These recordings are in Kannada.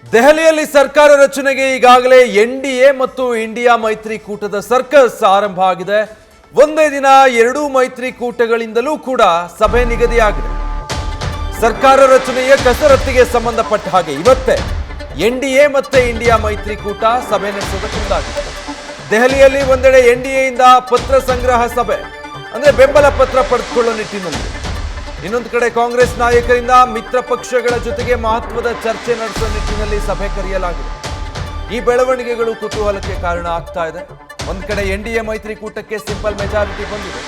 ದೆಹಲಿಯಲ್ಲಿ ಸರ್ಕಾರ ರಚನೆಗೆ ಈಗಾಗಲೇ ಎನ್ಡಿಎ ಮತ್ತು ಇಂಡಿಯಾ ಮೈತ್ರಿಕೂಟದ ಸರ್ಕಸ್ ಆರಂಭ ಆಗಿದೆ. ಒಂದೇ ದಿನ ಎರಡೂ ಮೈತ್ರಿಕೂಟಗಳಿಂದಲೂ ಕೂಡ ಸಭೆ ನಿಗದಿಯಾಗಿದೆ. ಸರ್ಕಾರ ರಚನೆಯ ಕಸರತ್ತಿಗೆ ಸಂಬಂಧಪಟ್ಟ ಹಾಗೆ ಇವತ್ತೇ ಎನ್ಡಿಎ ಮತ್ತೆ ಇಂಡಿಯಾ ಮೈತ್ರಿಕೂಟ ಸಭೆ ನಡೆಸೋದಕ್ಕೆ ಮುಂದಾಗಿದೆ. ದೆಹಲಿಯಲ್ಲಿ ಒಂದೆಡೆ ಎನ್ಡಿಎಯಿಂದ ಪತ್ರ ಸಂಗ್ರಹ ಸಭೆ ಅಂದ್ರೆ ಬೆಂಬಲ ಪತ್ರ ಪಡೆದುಕೊಳ್ಳೋ ನಿಟ್ಟಿನಲ್ಲಿ, ಇನ್ನೊಂದು ಕಡೆ ಕಾಂಗ್ರೆಸ್ ನಾಯಕರಿಂದ ಮಿತ್ರ ಪಕ್ಷಗಳ ಜೊತೆಗೆ ಮಹತ್ವದ ಚರ್ಚೆ ನಡೆಸುವ ನಿಟ್ಟಿನಲ್ಲಿ ಸಭೆ ಕರೆಯಲಾಗಿದೆ. ಈ ಬೆಳವಣಿಗೆಗಳು ಕುತೂಹಲಕ್ಕೆ ಕಾರಣ ಆಗ್ತಾ ಇದೆ. ಒಂದ್ ಕಡೆ ಎನ್ಡಿಎ ಮೈತ್ರಿಕೂಟಕ್ಕೆ ಸಿಂಪಲ್ ಮೆಜಾರಿಟಿ ಬಂದಿದೆ.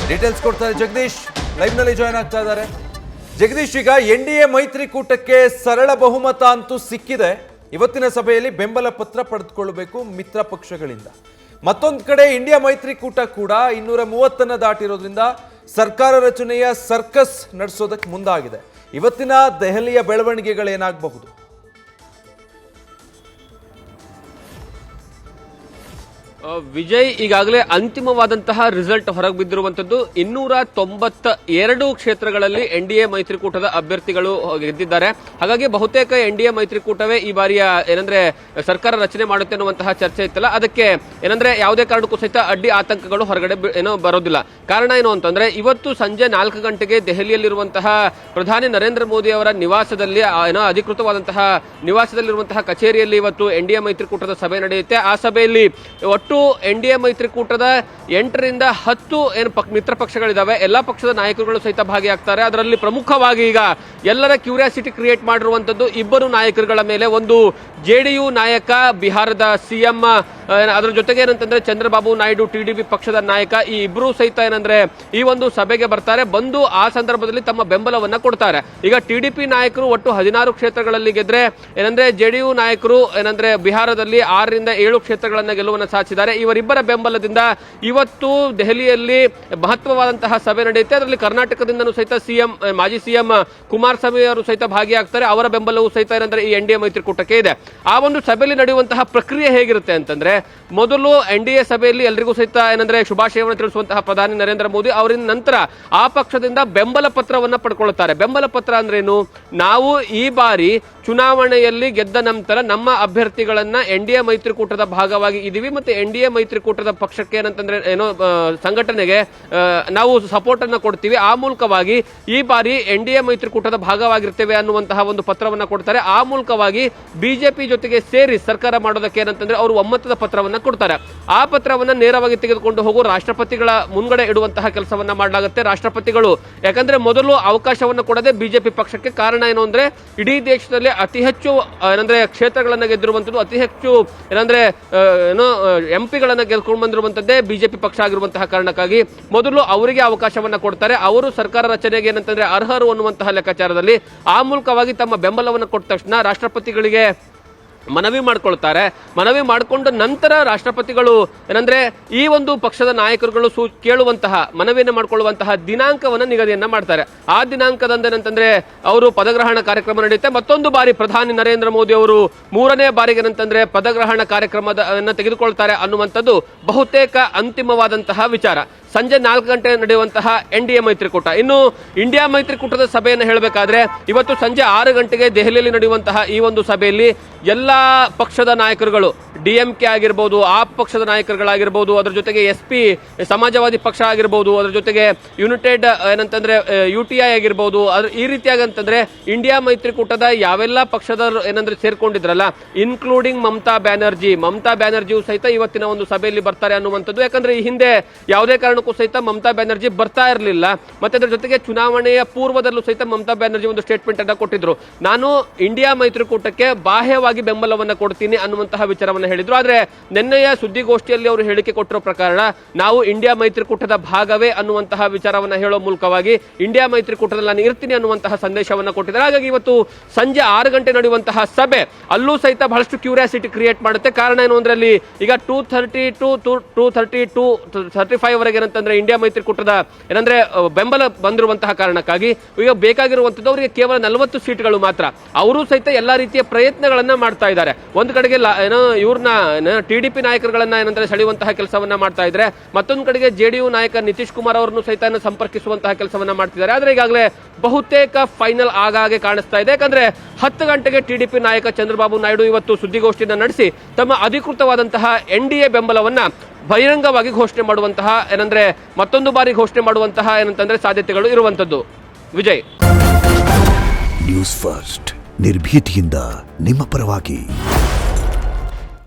ಡೀಟೇಲ್ಸ್ ಕೊಡ್ತಾರೆ ಜಗದೀಶ್, ಲೈವ್ ನಲ್ಲಿ ಜಾಯ್ನ್ ಆಗ್ತಾ ಇದ್ದಾರೆ. ಜಗದೀಶ್, ಈಗ ಎನ್ಡಿಎ ಮೈತ್ರಿಕೂಟಕ್ಕೆ ಸರಳ ಬಹುಮತ ಅಂತೂ ಸಿಕ್ಕಿದೆ. ಇವತ್ತಿನ ಸಭೆಯಲ್ಲಿ ಬೆಂಬಲ ಪತ್ರ ಪಡೆದುಕೊಳ್ಳಬೇಕು ಮಿತ್ರ ಪಕ್ಷಗಳಿಂದ. ಮತ್ತೊಂದು ಕಡೆ ಇಂಡಿಯಾ ಮೈತ್ರಿಕೂಟ ಕೂಡ 230 ದಾಟಿರೋದ್ರಿಂದ ಸರ್ಕಾರ ರಚನೆಯ ಸರ್ಕಸ್ ನಡೆಸೋದಕ್ಕೆ ಮುಂದಾಗಿದೆ. ಇವತ್ತಿನ ದೆಹಲಿಯ ಬೆಳವಣಿಗೆಗಳೇನಾಗಬಹುದು? ವಿಜಯ್, ಈಗಾಗಲೇ ಅಂತಿಮವಾದಂತಹ ರಿಸಲ್ಟ್ ಹೊರಗೆ ಬಿದ್ದಿರುವಂತದ್ದು. 292 ಕ್ಷೇತ್ರಗಳಲ್ಲಿ ಎನ್ಡಿಎ ಮೈತ್ರಿಕೂಟದ ಅಭ್ಯರ್ಥಿಗಳು ಗೆದ್ದಿದ್ದಾರೆ. ಹಾಗಾಗಿ ಬಹುತೇಕ ಎನ್ಡಿಎ ಮೈತ್ರಿಕೂಟವೇ ಈ ಬಾರಿಯ ಏನಂದ್ರೆ ಸರ್ಕಾರ ರಚನೆ ಮಾಡುತ್ತೆ ಅನ್ನುವಂತಹ ಚರ್ಚೆ ಇತ್ತಲ್ಲ, ಅದಕ್ಕೆ ಏನಂದ್ರೆ ಯಾವುದೇ ಕಾರಣಕ್ಕೂ ಸಹಿತ ಅಡ್ಡಿ ಆತಂಕಗಳು ಹೊರಗಡೆ ಬರೋದಿಲ್ಲ. ಕಾರಣ ಏನು ಅಂತಂದ್ರೆ, ಇವತ್ತು ಸಂಜೆ 4 ಗಂಟೆಗೆ ದೆಹಲಿಯಲ್ಲಿರುವಂತಹ ಪ್ರಧಾನಿ ನರೇಂದ್ರ ಮೋದಿ ಅವರ ನಿವಾಸದಲ್ಲಿ ಅಧಿಕೃತವಾದಂತಹ ನಿವಾಸದಲ್ಲಿರುವಂತಹ ಕಚೇರಿಯಲ್ಲಿ ಇವತ್ತು ಎನ್ಡಿಎ ಮೈತ್ರಿಕೂಟದ ಸಭೆ ನಡೆಯುತ್ತೆ. ಆ ಸಭೆಯಲ್ಲಿ ಒಟ್ಟು ಎನ್ಡಿಎ ಮೈತ್ರಿಕೂಟದ 8 ರಿಂದ 10 ಮಿತ್ರ ಪಕ್ಷಗಳಿದಾವೆ. ಎಲ್ಲಾ ಪಕ್ಷದ ನಾಯಕರುಗಳು ಸಹಿತ ಭಾಗಿಯಾಗ್ತಾರೆ. ಅದರಲ್ಲಿ ಪ್ರಮುಖವಾಗಿ ಈಗ ಎಲ್ಲರ ಕ್ಯೂರಿಯಾಸಿಟಿ ಕ್ರಿಯೇಟ್ ಮಾಡಿರುವಂತದ್ದು ಇಬ್ಬರು ನಾಯಕರುಗಳ ಮೇಲೆ. ಒಂದು ಜೆಡಿಯು ನಾಯಕ, ಬಿಹಾರದ ಸಿಎಂ, ಅದರ ಜೊತೆಗೆ ಏನಂತಂದ್ರೆ ಚಂದ್ರಬಾಬು ನಾಯ್ಡು ಟಿಡಿಪಿ ಪಕ್ಷದ ನಾಯಕ. ಈ ಇಬ್ಬರು ಸಹಿತ ಏನಂದ್ರೆ ಈ ಒಂದು ಸಭೆಗೆ ಬರ್ತಾರೆ. ಬಂದು ಆ ಸಂದರ್ಭದಲ್ಲಿ ತಮ್ಮ ಬೆಂಬಲವನ್ನ ಕೊಡ್ತಾರೆ. ಈಗ ಟಿಡಿಪಿ ನಾಯಕರು ಒಟ್ಟು 16 ಕ್ಷೇತ್ರಗಳಲ್ಲಿ ಗೆದ್ರೆ ಏನಂದ್ರೆ ಜೆಡಿಯು ನಾಯಕರು ಏನಂದ್ರೆ ಬಿಹಾರದಲ್ಲಿ 6 ರಿಂದ 7 ಕ್ಷೇತ್ರಗಳನ್ನ ಗೆಲುವನ್ನು ಸಾಧಿಸಿದ್ದಾರೆ. ಇವರಿಬ್ಬರ ಬೆಂಬಲದಿಂದ ಇವತ್ತು ದೆಹಲಿಯಲ್ಲಿ ಮಹತ್ವವಾದಂತಹ ಸಭೆ ನಡೆಯುತ್ತೆ. ಅದರಲ್ಲಿ ಕರ್ನಾಟಕದಿಂದನೂ ಸಹಿತ ಮಾಜಿ ಸಿಎಂ ಕುಮಾರಸ್ವಾಮಿ ಅವರು ಸಹಿತ ಭಾಗಿಯಾಗ್ತಾರೆ. ಅವರ ಬೆಂಬಲವೂ ಸಹಿತ ಏನಂದ್ರೆ ಈ ಎನ್ಡಿಎ ಮೈತ್ರಿಕೂಟಕ್ಕೆ ಇದೆ. ಆ ಒಂದು ಸಭೆಯಲ್ಲಿ ನಡೆಯುವಂತಹ ಪ್ರಕ್ರಿಯೆ ಹೇಗಿರುತ್ತೆ ಅಂತಂದ್ರೆ, ಮೊದಲು ಎನ್ಡಿಎ ಸಭೆಯಲ್ಲಿ ಎಲ್ಲರಿಗೂ ಸಹಿತ ಏನಂದ್ರೆ ಶುಭಾಶಯವನ್ನು ತಿಳಿಸುವಂತಹ ಪ್ರಧಾನಿ ನರೇಂದ್ರ ಮೋದಿ ಅವರಿಂದ ನಂತರ ಆ ಪಕ್ಷದಿಂದ ಬೆಂಬಲ ಪತ್ರವನ್ನ ಪಡ್ಕೊಳ್ಳುತ್ತಾರೆ. ಬೆಂಬಲ ಪತ್ರ ಅಂದ್ರೇನು? ನಾವು ಈ ಬಾರಿ ಚುನಾವಣೆಯಲ್ಲಿ ಗೆದ್ದ ನಂತರ ನಮ್ಮ ಅಭ್ಯರ್ಥಿಗಳನ್ನ ಎನ್ಡಿಎ ಮೈತ್ರಿಕೂಟದ ಭಾಗವಾಗಿ ಇದೀವಿ, ಮತ್ತೆ ಎನ್ಡಿಎ ಮೈತ್ರಿಕೂಟದ ಪಕ್ಷಕ್ಕೆ ಏನಂತಂದ್ರೆ ಸಂಘಟನೆಗೆ ನಾವು ಸಪೋರ್ಟ್ ಅನ್ನ ಕೊಡ್ತೀವಿ. ಆ ಮೂಲಕವಾಗಿ ಈ ಬಾರಿ ಎನ್ಡಿಎ ಮೈತ್ರಿಕೂಟದ ಭಾಗವಾಗಿರ್ತೇವೆ ಅನ್ನುವಂತಹ ಒಂದು ಪತ್ರವನ್ನ ಕೊಡ್ತಾರೆ. ಆ ಮೂಲಕವಾಗಿ ಬಿಜೆಪಿ ಜೊತೆಗೆ ಸೇರಿ ಸರ್ಕಾರ ಮಾಡೋದಕ್ಕೆ ಏನಂತಂದ್ರೆ ಅವರು ಒಮ್ಮತದ ಪತ್ರವನ್ನ ಕೊಡ್ತಾರೆ. ಆ ಪತ್ರವನ್ನ ನೇರವಾಗಿ ತೆಗೆದುಕೊಂಡು ಹೋಗೋ ರಾಷ್ಟ್ರಪತಿಗಳ ಮುಂಗಡೆ ಇಡುವಂತಹ ಕೆಲಸವನ್ನ ಮಾಡಲಾಗುತ್ತೆ. ರಾಷ್ಟ್ರಪತಿಗಳು ಯಾಕಂದ್ರೆ ಮೊದಲು ಅವಕಾಶವನ್ನ ಕೊಡದೆ ಬಿಜೆಪಿ ಪಕ್ಷಕ್ಕೆ. ಕಾರಣ ಏನು ಅಂದ್ರೆ, ಇಡೀ ದೇಶದಲ್ಲಿ ಅತಿ ಹೆಚ್ಚು ಏನಂದ್ರೆ ಕ್ಷೇತ್ರಗಳನ್ನ ಗೆದ್ದಿರುವಂತದ್ದು, ಅತಿ ಹೆಚ್ಚು ಏನಂದ್ರೆ ಎಂಪಿಗಳನ್ನ ಗೆದ್ಕೊಂಡು ಬಂದಿರುವಂತದ್ದೇ ಬಿಜೆಪಿ ಪಕ್ಷ ಆಗಿರುವಂತಹ ಕಾರಣಕ್ಕಾಗಿ ಮೊದಲು ಅವರಿಗೆ ಅವಕಾಶವನ್ನ ಕೊಡ್ತಾರೆ. ಅವರು ಸರ್ಕಾರ ರಚನೆಗೆ ಏನಂತಂದ್ರೆ ಅರ್ಹರು ಅನ್ನುವಂತಹ ಲೆಕ್ಕಾಚಾರದಲ್ಲಿ ಆ ಮೂಲಕವಾಗಿ ತಮ್ಮ ಬೆಂಬಲವನ್ನು ಕೊಟ್ಟ ತಕ್ಷಣ ರಾಷ್ಟ್ರಪತಿಗಳಿಗೆ ಮನವಿ ಮಾಡ್ಕೊಳ್ತಾರೆ. ಮನವಿ ಮಾಡಿಕೊಂಡ ನಂತರ ರಾಷ್ಟ್ರಪತಿಗಳು ಏನಂದ್ರೆ ಈ ಒಂದು ಪಕ್ಷದ ನಾಯಕರುಗಳು ಕೇಳುವಂತಹ ಮನವಿಯನ್ನು ಮಾಡಿಕೊಳ್ಳುವಂತಹ ದಿನಾಂಕವನ್ನು ನಿಗದಿಯನ್ನ ಮಾಡ್ತಾರೆ. ಆ ದಿನಾಂಕದಂದೇನಂತಂದ್ರೆ ಅವರು ಪದಗ್ರಹಣ ಕಾರ್ಯಕ್ರಮ ನಡೆಯುತ್ತೆ. ಮತ್ತೊಂದು ಬಾರಿ ಪ್ರಧಾನಿ ನರೇಂದ್ರ ಮೋದಿ ಅವರು 3ನೇ ಬಾರಿಗೆ ಏನಂತಂದ್ರೆ ಪದಗ್ರಹಣ ಕಾರ್ಯಕ್ರಮವನ್ನು ತೆಗೆದುಕೊಳ್ತಾರೆ ಅನ್ನುವಂಥದ್ದು ಬಹುತೇಕ ಅಂತಿಮವಾದಂತಹ ವಿಚಾರ. ಸಂಜೆ 4 ಗಂಟೆ ನಡೆಯುವಂತಹ ಎನ್ಡಿಎ ಮೈತ್ರಿಕೂಟ. ಇನ್ನು ಇಂಡಿಯಾ ಮೈತ್ರಿಕೂಟದ ಸಭೆಯನ್ನು ಹೇಳಬೇಕಾದ್ರೆ ಇವತ್ತು ಸಂಜೆ 6 ಗಂಟೆಗೆ ದೆಹಲಿಯಲ್ಲಿ ನಡೆಯುವಂತಹ ಈ ಒಂದು ಸಭೆಯಲ್ಲಿ ಎಲ್ಲಾ ಪಕ್ಷದ ನಾಯಕರುಗಳು, ಡಿಎಂಕೆ ಆಗಿರ್ಬೋದು, ಆಪ್ ಪಕ್ಷದ ನಾಯಕರುಗಳಾಗಿರ್ಬೋದು, ಅದರ ಜೊತೆಗೆ SP ಸಮಾಜವಾದಿ ಪಕ್ಷ ಆಗಿರ್ಬೋದು, ಅದರ ಜೊತೆಗೆ ಯುನೈಟೆಡ್ ಏನಂತಂದ್ರೆ UTI ಆಗಿರ್ಬೋದು, ಈ ರೀತಿಯಾಗಿ ಅಂತಂದ್ರೆ ಇಂಡಿಯಾ ಮೈತ್ರಿಕೂಟದ ಯಾವೆಲ್ಲ ಪಕ್ಷದ ಏನಂದ್ರೆ ಸೇರ್ಕೊಂಡಿದ್ರಲ್ಲ, ಇನ್ಕ್ಲೂಡಿಂಗ್ ಮಮತಾ ಬ್ಯಾನರ್ಜಿಯು ಸಹಿತ ಇವತ್ತಿನ ಒಂದು ಸಭೆಯಲ್ಲಿ ಬರ್ತಾರೆ ಅನ್ನುವಂಥದ್ದು. ಯಾಕಂದ್ರೆ ಈ ಹಿಂದೆ ಯಾವುದೇ ಕಾರಣಕ್ಕೂ ಸಹಿತ ಮಮತಾ ಬ್ಯಾನರ್ಜಿ ಬರ್ತಾ ಇರಲಿಲ್ಲ. ಮತ್ತೆ ಅದರ ಜೊತೆಗೆ ಚುನಾವಣೆಯ ಪೂರ್ವದಲ್ಲೂ ಸಹಿತ ಮಮತಾ ಬ್ಯಾನರ್ಜಿ ಒಂದು ಸ್ಟೇಟ್ಮೆಂಟ್ ಅನ್ನ ಕೊಟ್ಟಿದ್ರು, ನಾನು ಇಂಡಿಯಾ ಮೈತ್ರಿಕೂಟಕ್ಕೆ ಬಾಹ್ಯವಾಗಿ ಬೆಂಬಲವನ್ನ ಕೊಡ್ತೀನಿ ಅನ್ನುವಂತಹ ವಿಚಾರವನ್ನ ಹೇಳಿದ್ರು. ಆದ್ರೆ ನಿನ್ನೆಯ ಸುದ್ದಿಗೋಷ್ಠಿಯಲ್ಲಿ ಅವರು ಹೇಳಿಕೆ ಕೊಟ್ಟಿರೋ ಪ್ರಕಾರ ನಾವು ಇಂಡಿಯಾ ಮೈತ್ರಿಕೂಟದ ಭಾಗವೇ ಅನ್ನುವಂತಹ ವಿಚಾರವನ್ನ ಹೇಳೋ ಮೂಲಕವಾಗಿ ಇಂಡಿಯಾ ಮೈತ್ರಿಕೂಟದಲ್ಲಿ ನಾನು ಇರ್ತೀನಿ ಅನ್ನುವಂತಹ ಸಂದೇಶವನ್ನ ಕೊಟ್ಟಿದ್ದಾರೆ. ಹಾಗಾಗಿ ಇವತ್ತು ಸಂಜೆ 6 ಗಂಟೆ ನಡೆಯುವಂತಹ ಸಭೆ ಅಲ್ಲೂ ಸಹಿತ ಬಹಳಷ್ಟು ಕ್ಯೂರಿಯಾಸಿಟಿ ಕ್ರಿಯೇಟ್ ಮಾಡುತ್ತೆ. ಕಾರಣ ಏನು ಅಂದ್ರೆ ಅಲ್ಲಿ ಈಗ 232 235 ವರೆಗೆ ಏನಂತಂದ್ರೆ ಇಂಡಿಯಾ ಮೈತ್ರಿಕೂಟದ ಏನಂದ್ರೆ ಬೆಂಬಲ ಬಂದಿರುವಂತಹ ಕಾರಣಕ್ಕಾಗಿ ಈಗ ಬೇಕಾಗಿರುವಂತದ್ದು ಅವರಿಗೆ ಕೇವಲ 40 ಸೀಟ್ಗಳು ಮಾತ್ರ. ಅವರು ಸಹಿತ ಎಲ್ಲಾ ರೀತಿಯ ಪ್ರಯತ್ನಗಳನ್ನ ಮಾಡ್ತಾ ಇದ್ದಾರೆ. ಒಂದು ಕಡೆಗೆ ಏನೋ ಇವ್ರನ್ನ TDP ನಾಯಕರುಗಳನ್ನ ಏನಂದ್ರೆ ಸೆಳೆಯುವಂತಹ ಕೆಲಸವನ್ನ ಮಾಡ್ತಾ ಇದ್ರೆ, ಮತ್ತೊಂದು ಕಡೆಗೆ JDU ನಾಯಕ ನಿತೀಶ್ ಕುಮಾರ್ ಅವರನ್ನು ಸಹಿತ ಸಂಪರ್ಕಿಸುವಂತಹ ಕೆಲಸವನ್ನ ಮಾಡ್ತಿದ್ದಾರೆ. ಆದ್ರೆ ಈಗಾಗಲೇ ಬಹುತೇಕ ಫೈನಲ್ ಆಗಾಗೆ ಕಾಣಿಸ್ತಾ ಇದೆ. ಯಾಕಂದ್ರೆ 10 ಗಂಟೆಗೆ TDP ನಾಯಕ ಚಂದ್ರಬಾಬು ನಾಯ್ಡು ಇವತ್ತು ಸುದ್ದಿಗೋಷ್ಠಿಯನ್ನು ನಡೆಸಿ ತಮ್ಮ ಅಧಿಕೃತವಾದಂತಹ NDA ಬೆಂಬಲವನ್ನ ಬಹಿರಂಗವಾಗಿ ಘೋಷಣೆ ಮಾಡುವಂತಹ ಏನಂದ್ರೆ ಮತ್ತೊಂದು ಬಾರಿ ಘೋಷಣೆ ಮಾಡುವಂತಹ ಏನಂತಂದ್ರೆ ಸಾಧ್ಯತೆಗಳು ಇರುವಂತದ್ದು. ವಿಜಯ್, ನ್ಯೂಸ್ ಫಸ್ಟ್ ನಿರ್ಭೀತಿಯಿಂದ ನಿಮ್ಮ ಪರವಾಗಿ.